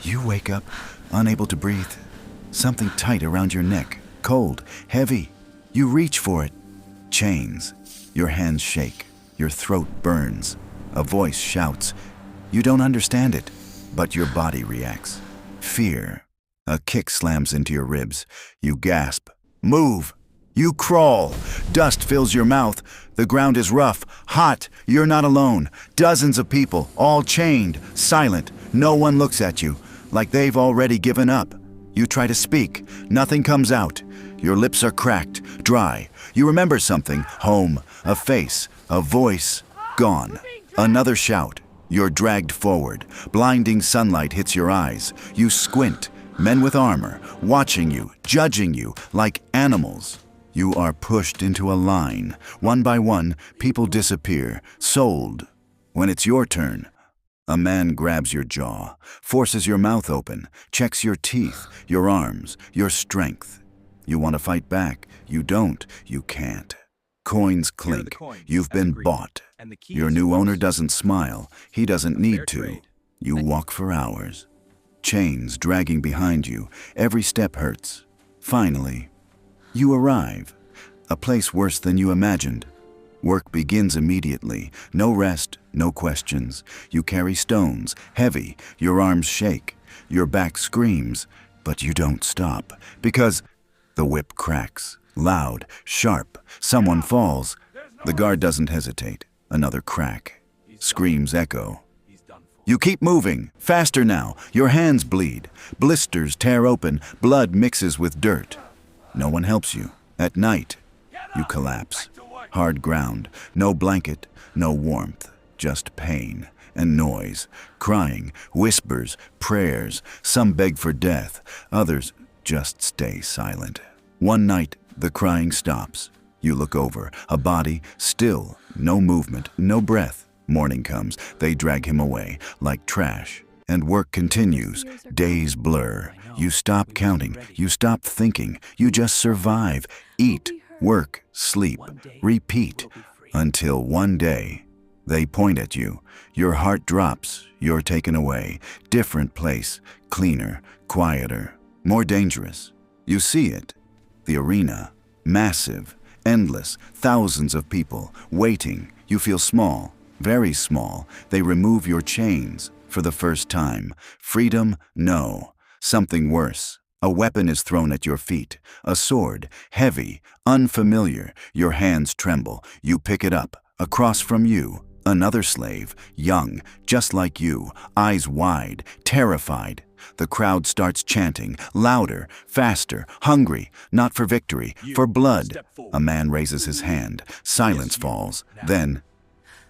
You wake up, unable to breathe. Something tight around your neck, cold, heavy. You reach for it. Chains. Your hands shake. Your throat burns. A voice shouts. You don't understand it, but your body reacts. Fear. A kick slams into your ribs. You gasp. Move. You crawl. Dust fills your mouth. The ground is rough, hot. You're not alone. Dozens of people, all chained, silent. No one looks at you, like they've already given up. You try to speak. Nothing comes out. Your lips are cracked, dry. You remember something. Home, a face, a voice. Gone. Another shout. You're dragged forward. Blinding sunlight hits your eyes. You squint. Men with armor, watching you, judging you, like animals. You are pushed into a line. One by one, people disappear, sold. When it's your turn, a man grabs your jaw, forces your mouth open, checks your teeth, your arms, your strength. You want to fight back. You don't. You can't. Coins clink. You've been bought. Your new owner doesn't smile. He doesn't need to. You walk for hours. Chains dragging behind you. Every step hurts. Finally, you arrive. A place worse than you imagined. Work begins immediately. No rest, no questions. You carry stones, heavy. Your arms shake. Your back screams. But you don't stop. Because the whip cracks. Loud, sharp. Someone falls. The guard doesn't hesitate. Another crack. Screams echo. You keep moving. Faster now. Your hands bleed. Blisters tear open. Blood mixes with dirt. No one helps you. At night, you collapse. Hard ground. No blanket. No warmth. Just pain and noise. Crying. Whispers. Prayers. Some beg for death. Others just stay silent. One night, the crying stops. You look over. A body, still. No movement. No breath. Morning comes. They drag him away, like trash. And work continues. Days blur. You stop counting. You stop thinking. You just survive. Eat, work, sleep, repeat. Until one day, they point at you. Your heart drops. You're taken away. Different place. Cleaner, quieter, more dangerous. You see it. The arena. Massive, endless, thousands of people, waiting. You feel small. Very small. They remove your chains for the first time. Freedom? No. Something worse. A weapon is thrown at your feet. A sword. Heavy. Unfamiliar. Your hands tremble. You pick it up. Across from you, another slave. Young. Just like you. Eyes wide. Terrified. The crowd starts chanting. Louder. Faster. Hungry. Not for victory. For blood. A man raises his hand. Silence falls. Then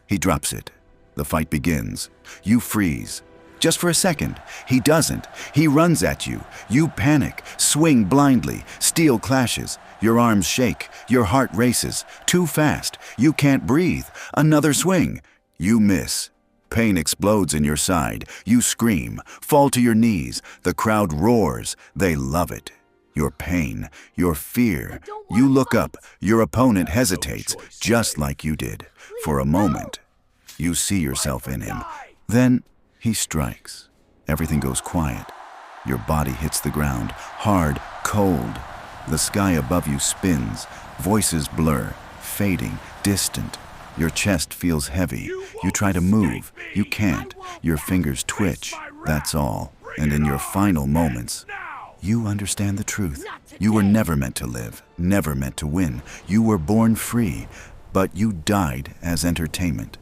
he drops it. The fight begins. You freeze. Just for a second. He doesn't. He runs at you. You panic. Swing blindly. Steel clashes. Your arms shake. Your heart races. Too fast. You can't breathe. Another swing. You miss. Pain explodes in your side. You scream. Fall to your knees. The crowd roars. They love it. Your pain. Your fear. You look up. Your opponent hesitates, just like you did. For a moment, you see yourself in him. Then he strikes. Everything goes quiet. Your body hits the ground, hard, cold. The sky above you spins. Voices blur, fading, distant. Your chest feels heavy. You try to move. You can't. Your fingers twitch. That's all. And in your final moments, you understand the truth. You were never meant to live, never meant to win. You were born free. But you died as entertainment.